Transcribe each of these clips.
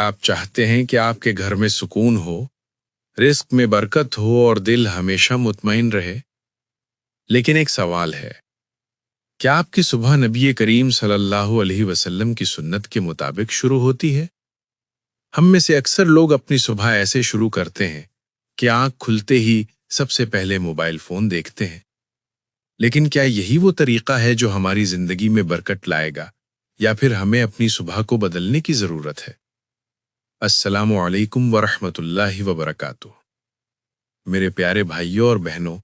آپ چاہتے ہیں کہ آپ کے گھر میں سکون ہو، رزق میں برکت ہو اور دل ہمیشہ مطمئن رہے؟ لیکن ایک سوال ہے، کیا آپ کی صبح نبی کریم صلی اللہ علیہ وسلم کی سنت کے مطابق شروع ہوتی ہے؟ ہم میں سے اکثر لوگ اپنی صبح ایسے شروع کرتے ہیں کہ آنکھ کھلتے ہی سب سے پہلے موبائل فون دیکھتے ہیں۔ لیکن کیا یہی وہ طریقہ ہے جو ہماری زندگی میں برکت لائے گا، یا پھر ہمیں اپنی صبح کو بدلنے کی ضرورت ہے؟ السلام علیکم ورحمۃ اللہ وبرکاتہ۔ میرے پیارے بھائیوں اور بہنوں،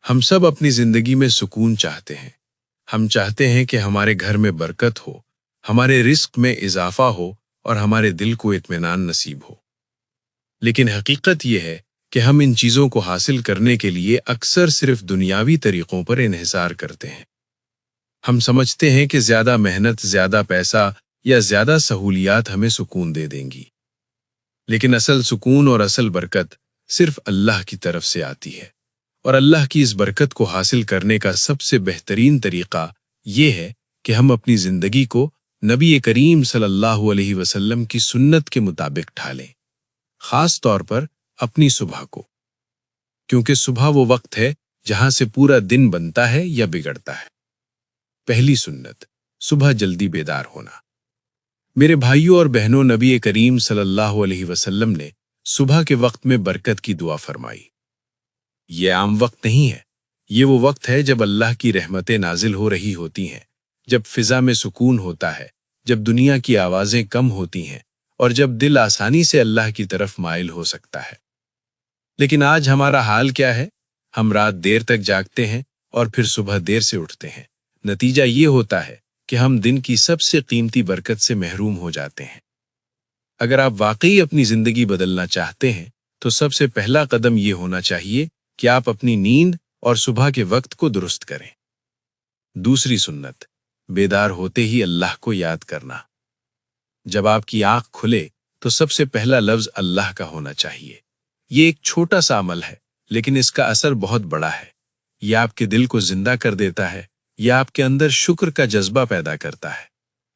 ہم سب اپنی زندگی میں سکون چاہتے ہیں۔ ہم چاہتے ہیں کہ ہمارے گھر میں برکت ہو، ہمارے رزق میں اضافہ ہو اور ہمارے دل کو اطمینان نصیب ہو۔ لیکن حقیقت یہ ہے کہ ہم ان چیزوں کو حاصل کرنے کے لیے اکثر صرف دنیاوی طریقوں پر انحصار کرتے ہیں۔ ہم سمجھتے ہیں کہ زیادہ محنت، زیادہ پیسہ یا زیادہ سہولیات ہمیں سکون دے دیں گی۔ لیکن اصل سکون اور اصل برکت صرف اللہ کی طرف سے آتی ہے، اور اللہ کی اس برکت کو حاصل کرنے کا سب سے بہترین طریقہ یہ ہے کہ ہم اپنی زندگی کو نبی کریم صلی اللہ علیہ وسلم کی سنت کے مطابق ڈھالیں، خاص طور پر اپنی صبح کو، کیونکہ صبح وہ وقت ہے جہاں سے پورا دن بنتا ہے یا بگڑتا ہے۔ پہلی سنت، صبح جلدی بیدار ہونا۔ میرے بھائیوں اور بہنوں، نبی کریم صلی اللہ علیہ وسلم نے صبح کے وقت میں برکت کی دعا فرمائی۔ یہ عام وقت نہیں ہے، یہ وہ وقت ہے جب اللہ کی رحمتیں نازل ہو رہی ہوتی ہیں، جب فضا میں سکون ہوتا ہے، جب دنیا کی آوازیں کم ہوتی ہیں، اور جب دل آسانی سے اللہ کی طرف مائل ہو سکتا ہے۔ لیکن آج ہمارا حال کیا ہے؟ ہم رات دیر تک جاگتے ہیں اور پھر صبح دیر سے اٹھتے ہیں۔ نتیجہ یہ ہوتا ہے کہ ہم دن کی سب سے قیمتی برکت سے محروم ہو جاتے ہیں۔ اگر آپ واقعی اپنی زندگی بدلنا چاہتے ہیں تو سب سے پہلا قدم یہ ہونا چاہیے کہ آپ اپنی نیند اور صبح کے وقت کو درست کریں۔ دوسری سنت، بیدار ہوتے ہی اللہ کو یاد کرنا۔ جب آپ کی آنکھ کھلے تو سب سے پہلا لفظ اللہ کا ہونا چاہیے۔ یہ ایک چھوٹا سا عمل ہے، لیکن اس کا اثر بہت بڑا ہے۔ یہ آپ کے دل کو زندہ کر دیتا ہے، یہ آپ کے اندر شکر کا جذبہ پیدا کرتا ہے۔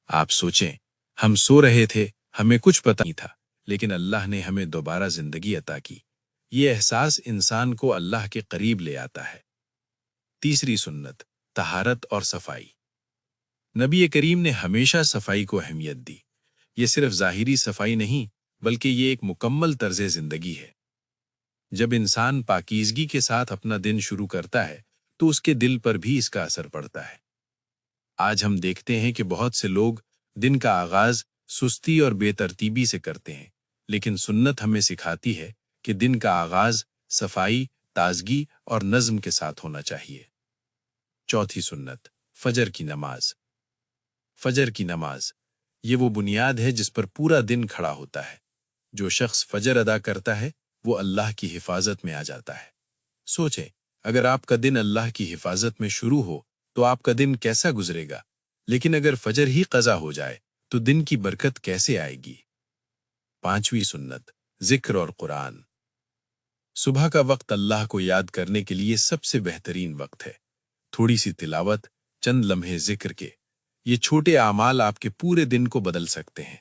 آپ سوچیں، ہم سو رہے تھے، ہمیں کچھ پتہ نہیں تھا، لیکن اللہ نے ہمیں دوبارہ زندگی عطا کی۔ یہ احساس انسان کو اللہ کے قریب لے آتا ہے۔ تیسری سنت، طہارت اور صفائی۔ نبی کریم نے ہمیشہ صفائی کو اہمیت دی۔ یہ صرف ظاہری صفائی نہیں، بلکہ یہ ایک مکمل طرز زندگی ہے۔ جب انسان پاکیزگی کے ساتھ اپنا دن شروع کرتا ہے تو اس کے دل پر بھی اس کا اثر پڑتا ہے۔ آج ہم دیکھتے ہیں کہ بہت سے لوگ دن کا آغاز سستی اور بے ترتیبی سے کرتے ہیں، لیکن سنت ہمیں سکھاتی ہے کہ دن کا آغاز صفائی، تازگی اور نظم کے ساتھ ہونا چاہیے۔ چوتھی سنت، فجر کی نماز۔ فجر کی نماز، یہ وہ بنیاد ہے جس پر پورا دن کھڑا ہوتا ہے۔ جو شخص فجر ادا کرتا ہے وہ اللہ کی حفاظت میں آ جاتا ہے۔ سوچیں، اگر آپ کا دن اللہ کی حفاظت میں شروع ہو تو آپ کا دن کیسا گزرے گا؟ لیکن اگر فجر ہی قضا ہو جائے تو دن کی برکت کیسے آئے گی؟ پانچویں سنت، ذکر اور قرآن۔ صبح کا وقت اللہ کو یاد کرنے کے لیے سب سے بہترین وقت ہے۔ تھوڑی سی تلاوت، چند لمحے ذکر کے، یہ چھوٹے اعمال آپ کے پورے دن کو بدل سکتے ہیں۔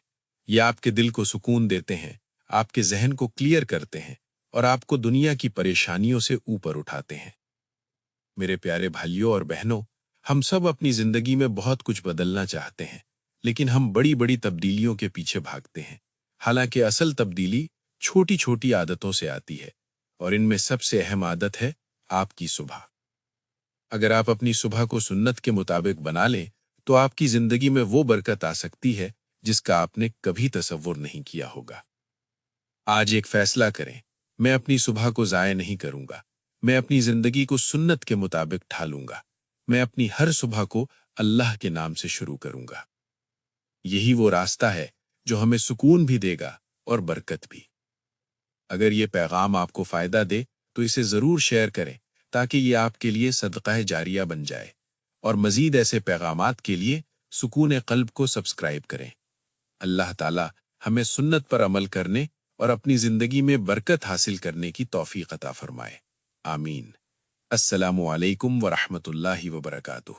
یہ آپ کے دل کو سکون دیتے ہیں، آپ کے ذہن کو کلیئر کرتے ہیں اور آپ کو دنیا کی پریشانیوں سے اوپر اٹھاتے ہیں۔ میرے پیارے بھائیوں اور بہنوں، ہم سب اپنی زندگی میں بہت کچھ بدلنا چاہتے ہیں، لیکن ہم بڑی بڑی تبدیلیوں کے پیچھے بھاگتے ہیں، حالانکہ اصل تبدیلی چھوٹی چھوٹی عادتوں سے آتی ہے، اور ان میں سب سے اہم عادت ہے آپ کی صبح۔ اگر آپ اپنی صبح کو سنت کے مطابق بنا لیں تو آپ کی زندگی میں وہ برکت آ سکتی ہے جس کا آپ نے کبھی تصور نہیں کیا ہوگا۔ آج ایک فیصلہ کریں، میں اپنی صبح کو ضائع نہیں کروں گا، میں اپنی زندگی کو سنت کے مطابق ڈھالوں گا، میں اپنی ہر صبح کو اللہ کے نام سے شروع کروں گا۔ یہی وہ راستہ ہے جو ہمیں سکون بھی دے گا اور برکت بھی۔ اگر یہ پیغام آپ کو فائدہ دے تو اسے ضرور شیئر کریں تاکہ یہ آپ کے لیے صدقہ جاریہ بن جائے، اور مزید ایسے پیغامات کے لیے سکون قلب کو سبسکرائب کریں۔ اللہ تعالی ہمیں سنت پر عمل کرنے اور اپنی زندگی میں برکت حاصل کرنے کی توفیق عطا فرمائے۔ آمین۔ السلام علیکم ورحمۃ اللہ وبرکاتہ۔